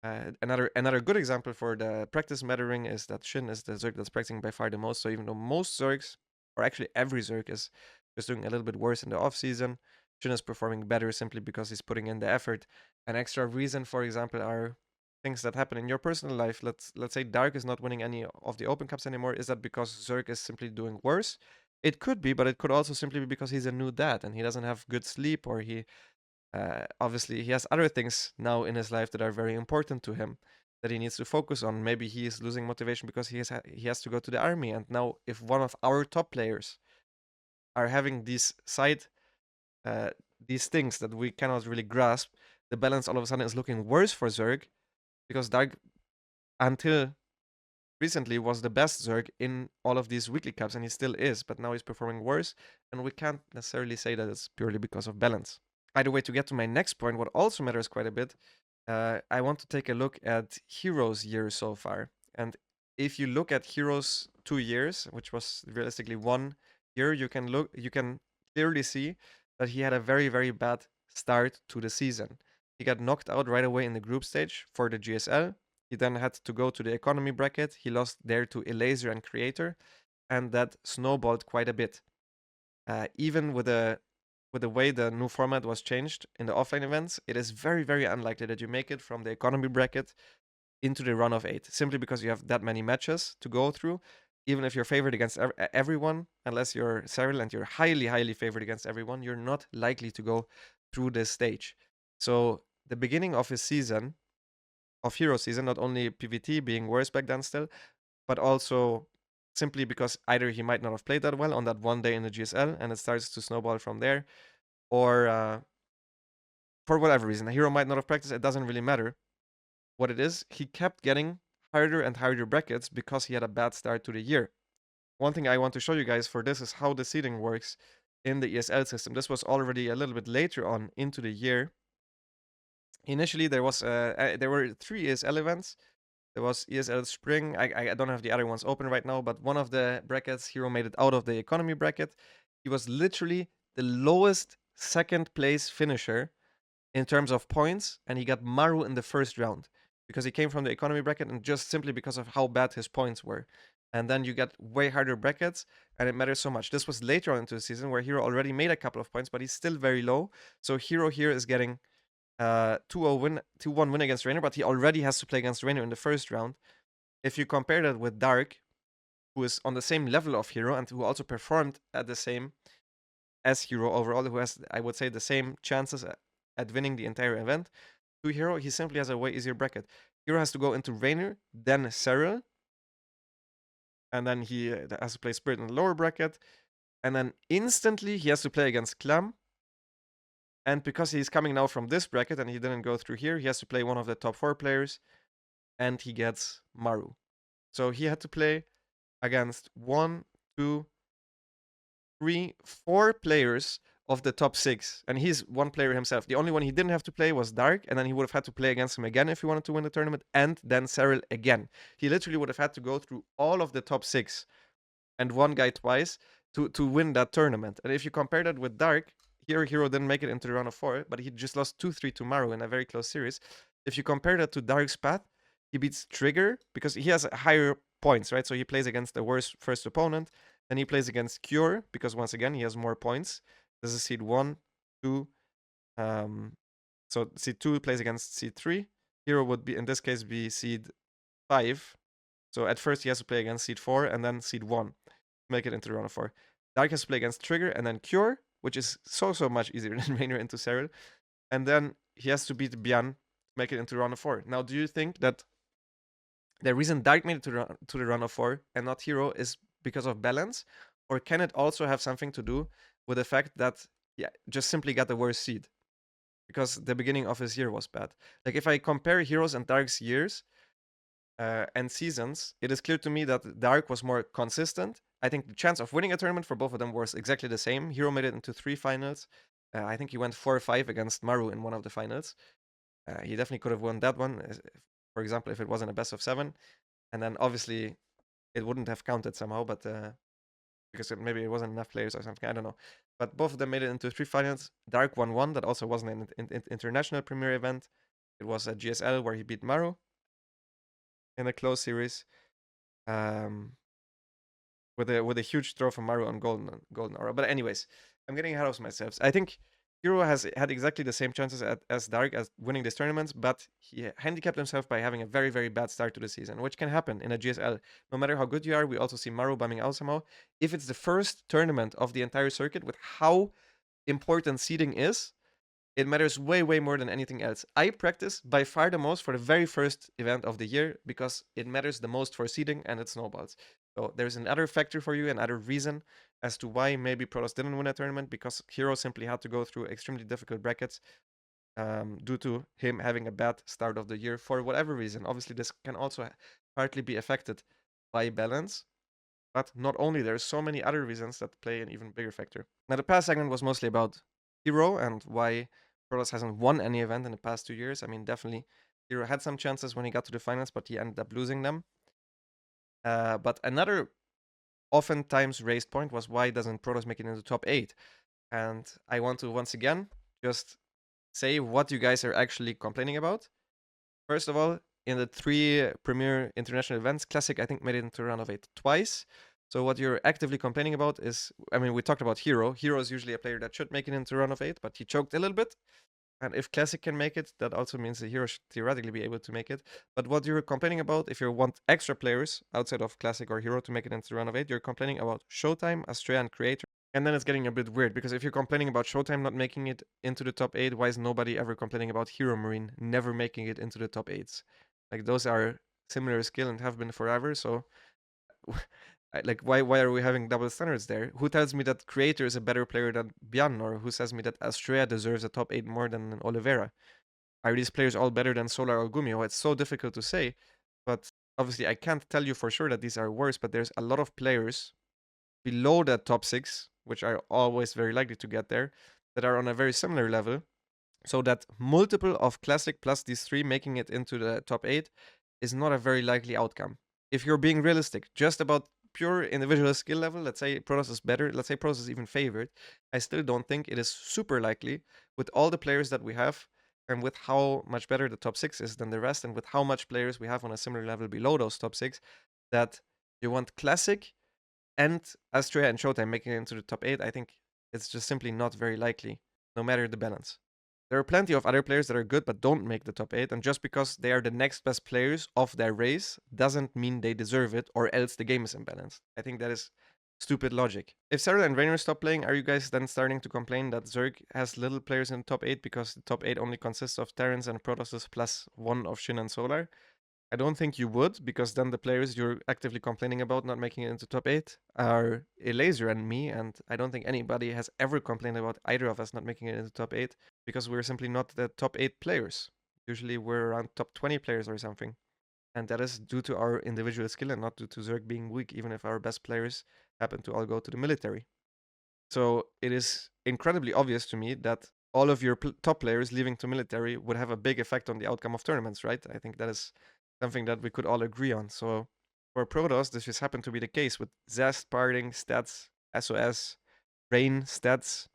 Another good example for the practice mattering is that Shin is the Zerg that's practicing by far the most. So even though most Zergs, or actually every Zerg, is just doing a little bit worse in the off season, Shin is performing better simply because he's putting in the effort. An extra reason, for example, are things that happen in your personal life. Let's say Dark is not winning any of the Open Cups anymore. Is that because Zerg is simply doing worse? It could be, but it could also simply be because he's a new dad and he doesn't have good sleep, or he obviously he has other things now in his life that are very important to him. that he needs to focus on. Maybe he is losing motivation because he has to go to the army. And now, if one of our top players are having these uh, these things that we cannot really grasp, the balance all of a sudden is looking worse for Zerg, because Dark, until recently, was the best Zerg in all of these weekly caps, and he still is, but now he's performing worse, and we can't necessarily say that it's purely because of balance. Either way, to get to my next point, what also matters quite a bit, I want to take a look at Heroes' year so far. And if you look at Heroes' 2 years, which was realistically 1 year, you can clearly see that he had a very, very bad start to the season. He got knocked out right away in the group stage for the GSL. He then had to go to the economy bracket. He lost there to Elaser and Creator, and that snowballed quite a bit. Even with the way the new format was changed in the offline events, it is very, very unlikely that you make it from the economy bracket into the run of 8, simply because you have that many matches to go through. Even if you're favored against everyone, unless you're Cyril and you're highly, highly favored against everyone, you're not likely to go through this stage. So the beginning of his season, of Hero season, not only PvT being worse back then still, but also simply because either he might not have played that well on that one day in the GSL and it starts to snowball from there, or for whatever reason, the hero might not have practiced, it doesn't really matter. What it is, he kept getting harder and harder brackets because he had a bad start to the year. One thing I want to show you guys for this is how the seeding works in the ESL system. This was already a little bit later on into the year. Initially, there were 3 ESL events. There was ESL Spring. I don't have the other ones open right now, but one of the brackets, Hero made it out of the economy bracket. He was literally the lowest second place finisher in terms of points, and he got Maru in the first round because he came from the economy bracket and just simply because of how bad his points were. And then you get way harder brackets, and it matters so much. This was later on into the season where Hero already made a couple of points, but he's still very low. So Hero here is getting 2-0 win, 2-1 win against Rainer, but he already has to play against Rainer in the first round. If you compare that with Dark, who is on the same level of Hero and who also performed at the same as Hero overall, who has, I would say, the same chances at winning the entire event, to Hero, he simply has a way easier bracket. Hero has to go into Rainer, then Cyril, and then he has to play Spirit in the lower bracket, and then instantly he has to play against Clam. And because he's coming now from this bracket and he didn't go through here, he has to play one of the top 4 players, and he gets Maru. So he had to play against 1, 2, 3, 4 players of the top 6, and he's one player himself. The only one he didn't have to play was Dark, and then he would have had to play against him again if he wanted to win the tournament, and then Cyril again. He literally would have had to go through all of the top 6 and one guy twice to win that tournament. And if you compare that with Dark, here Hero didn't make it into the round of 4, but he just lost 2-3 to Maru in a very close series. If you compare that to Dark's path, he beats Trigger because he has higher points, right? So he plays against the worst first opponent. Then he plays against Cure because once again he has more points. This is seed 1, 2. So seed 2 plays against seed 3. Hero would be in this case be seed 5. So at first he has to play against seed 4 and then seed 1 to make it into the round of 4. Dark has to play against Trigger and then Cure, which is so much easier than Rainer into Cyril. And then he has to beat Bian to make it into the round of 4. Now, do you think that the reason Dark made it to the round of 4 and not Hero is because of balance? Or can it also have something to do with the fact that just simply got the worst seed? Because the beginning of his year was bad. Like, if I compare Heroes and Dark's years and seasons, it is clear to me that Dark was more consistent. I think the chance of winning a tournament for both of them was exactly the same. Hero made it into 3 finals. I think he went 4-5 against Maru in one of the finals. He definitely could have won that one, for example, if it wasn't a best of 7. And then obviously it wouldn't have counted somehow, but because maybe it wasn't enough players or something, I don't know. But both of them made it into 3 finals. Dark won 1, that also wasn't an international premier event. It was a GSL where he beat Maru in a close series. With a huge throw from Maru on golden aura. But anyways, I'm getting ahead of myself. I think Hero has had exactly the same chances as Dark as winning this tournament, but he handicapped himself by having a very, very bad start to the season, which can happen in a GSL. No matter how good you are, we also see Maru bumming out somehow. If it's the first tournament of the entire circuit with how important seeding is, it matters way, way more than anything else. I practice by far the most for the very first event of the year because it matters the most for seeding and it snowballs. So there's another factor for you, another reason as to why maybe Protoss didn't win a tournament, because Hero simply had to go through extremely difficult brackets due to him having a bad start of the year for whatever reason. Obviously, this can also partly be affected by balance, but not only, there's so many other reasons that play an even bigger factor. Now, the past segment was mostly about Hero and why Protoss hasn't won any event in the past 2 years. I mean, definitely Hero had some chances when he got to the finals, but he ended up losing them. But another oftentimes raised point was, why doesn't Protoss make it into top 8? And I want to once again just say what you guys are actually complaining about. First of all, in the 3 Premier International events, Classic, I think, made it into round of 8 twice. So what you're actively complaining about is, I mean, we talked about Hero. Hero is usually a player that should make it into round of 8, but he choked a little bit. And if Classic can make it, that also means the Hero should theoretically be able to make it. But what you're complaining about, if you want extra players outside of Classic or Hero to make it into round of 8, you're complaining about Showtime, Astrea, and Creator. And then it's getting a bit weird, because if you're complaining about Showtime not making it into the top 8, why is nobody ever complaining about Hero Marine never making it into the top 8s? Like, those are similar skill and have been forever, so like, why are we having double standards there? Who tells me that Creator is a better player than Byan, or who says me that Astrea deserves a top 8 more than Oliveira? Are these players all better than Solar or Gumio? It's so difficult to say, but obviously I can't tell you for sure that these are worse, but there's a lot of players below that top 6, which are always very likely to get there, that are on a very similar level. So that multiple of Classic plus these 3 making it into the top 8 is not a very likely outcome. If you're being realistic, just about pure individual skill level, let's say Protoss is better, let's say Protoss is even favored, I still don't think it is super likely, with all the players that we have, and with how much better the top 6 is than the rest, and with how much players we have on a similar level below those top 6, that you want Classic and Astrea and Showtime making it into the top 8. I think it's just simply not very likely, no matter the balance. There are plenty of other players that are good but don't make the top 8, and just because they are the next best players of their race doesn't mean they deserve it, or else the game is imbalanced. I think that is stupid logic. If Sarah and Rainer stop playing, are you guys then starting to complain that Zerg has little players in the top 8 because the top 8 only consists of Terrans and Protosses plus 1 of Shin and Solar? I don't think you would, because then the players you're actively complaining about not making it into top 8 are Elaser and me, and I don't think anybody has ever complained about either of us not making it into top 8, because we're simply not the top 8 players. Usually we're around top 20 players or something. And that is due to our individual skill and not due to Zerg being weak, even if our best players happen to all go to the military. So it is incredibly obvious to me that all of your top players leaving to military would have a big effect on the outcome of tournaments, right? I think that is something that we could all agree on. So for Protoss, this just happened to be the case with Zest, Parting, Stats, SOS, Rain, Stats,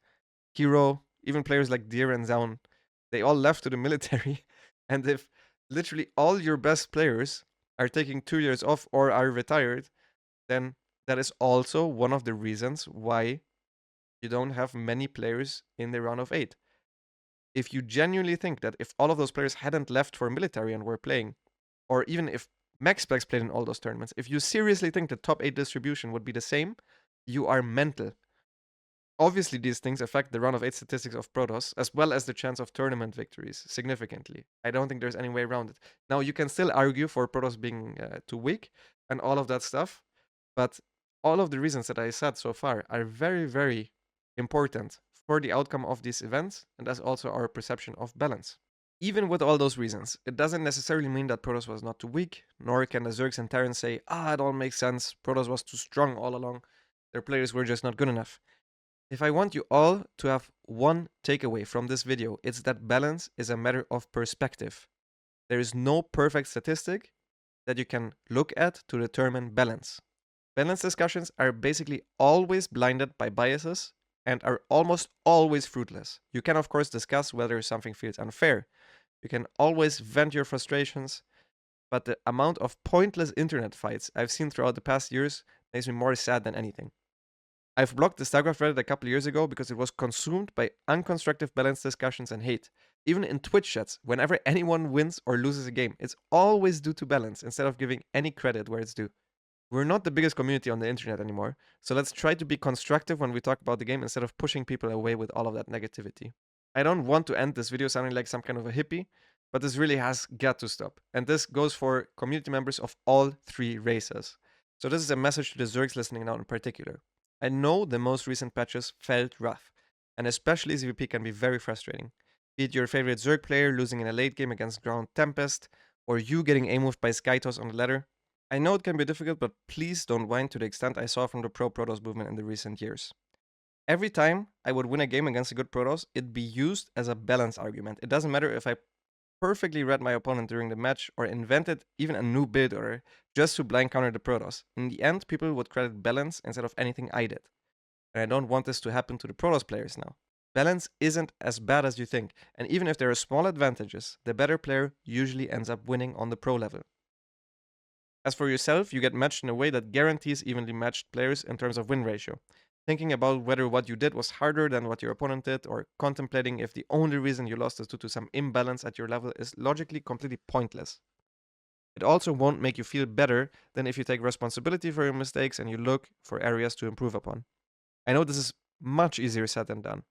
Hero, even players like Deer and Zaun. They all left to the military. And if literally all your best players are taking 2 years off or are retired, then that is also one of the reasons why you don't have many players in the round of 8. If you genuinely think that if all of those players hadn't left for military and were playing, or even if MaxPlex played in all those tournaments, if you seriously think the top 8 distribution would be the same, you are mental. Obviously, these things affect the round of 8 statistics of Protoss, as well as the chance of tournament victories, significantly. I don't think there's any way around it. Now, you can still argue for Protoss being too weak and all of that stuff, but all of the reasons that I said so far are very, very important for the outcome of these events, and that's also our perception of balance. Even with all those reasons, it doesn't necessarily mean that Protoss was not too weak, nor can the Zergs and Terrans say, it all makes sense, Protoss was too strong all along, their players were just not good enough. If I want you all to have one takeaway from this video, it's that balance is a matter of perspective. There is no perfect statistic that you can look at to determine balance. Balance discussions are basically always blinded by biases and are almost always fruitless. You can of course discuss whether something feels unfair. You can always vent your frustrations, but the amount of pointless internet fights I've seen throughout the past years makes me more sad than anything. I've blocked the StarCraft Reddit a couple years ago because it was consumed by unconstructive balance discussions and hate. Even in Twitch chats, whenever anyone wins or loses a game, it's always due to balance instead of giving any credit where it's due. We're not the biggest community on the internet anymore, so let's try to be constructive when we talk about the game instead of pushing people away with all of that negativity. I don't want to end this video sounding like some kind of a hippie, but this really has got to stop. And this goes for community members of all three races. So this is a message to the Zergs listening now in particular. I know the most recent patches felt rough, and especially ZVP can be very frustrating. Be it your favorite Zerg player losing in a late game against Ground Tempest, or you getting A-moved by Skytoss on the ladder. I know it can be difficult, but please don't whine to the extent I saw from the pro-Protoss movement in the recent years. Every time I would win a game against a good Protoss, it'd be used as a balance argument. It doesn't matter if I perfectly read my opponent during the match or invented even a new build order just to blind counter the Protoss. In the end, people would credit balance instead of anything I did. And I don't want this to happen to the Protoss players now. Balance isn't as bad as you think, and even if there are small advantages, the better player usually ends up winning on the pro level. As for yourself, you get matched in a way that guarantees evenly matched players in terms of win ratio. Thinking about whether what you did was harder than what your opponent did, or contemplating if the only reason you lost is due to some imbalance at your level is logically completely pointless. It also won't make you feel better than if you take responsibility for your mistakes and you look for areas to improve upon. I know this is much easier said than done,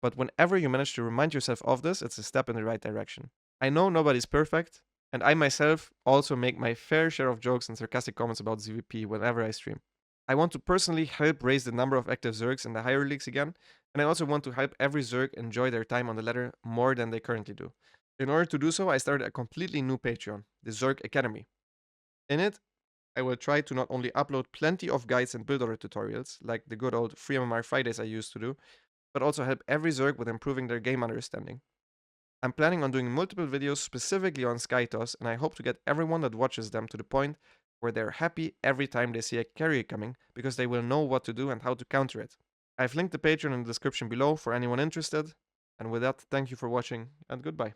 but whenever you manage to remind yourself of this, it's a step in the right direction. I know nobody's perfect, and I myself also make my fair share of jokes and sarcastic comments about ZVP whenever I stream. I want to personally help raise the number of active Zergs in the higher leagues again, and I also want to help every Zerg enjoy their time on the ladder more than they currently do. In order to do so, I started a completely new Patreon, the Zerg Academy. In it, I will try to not only upload plenty of guides and build order tutorials, like the good old Free MMR Fridays I used to do, but also help every Zerg with improving their game understanding. I'm planning on doing multiple videos specifically on Skytoss, and I hope to get everyone that watches them to the point where they're happy every time they see a carry coming, because they will know what to do and how to counter it. I've linked the Patreon in the description below for anyone interested, and with that, thank you for watching, and goodbye.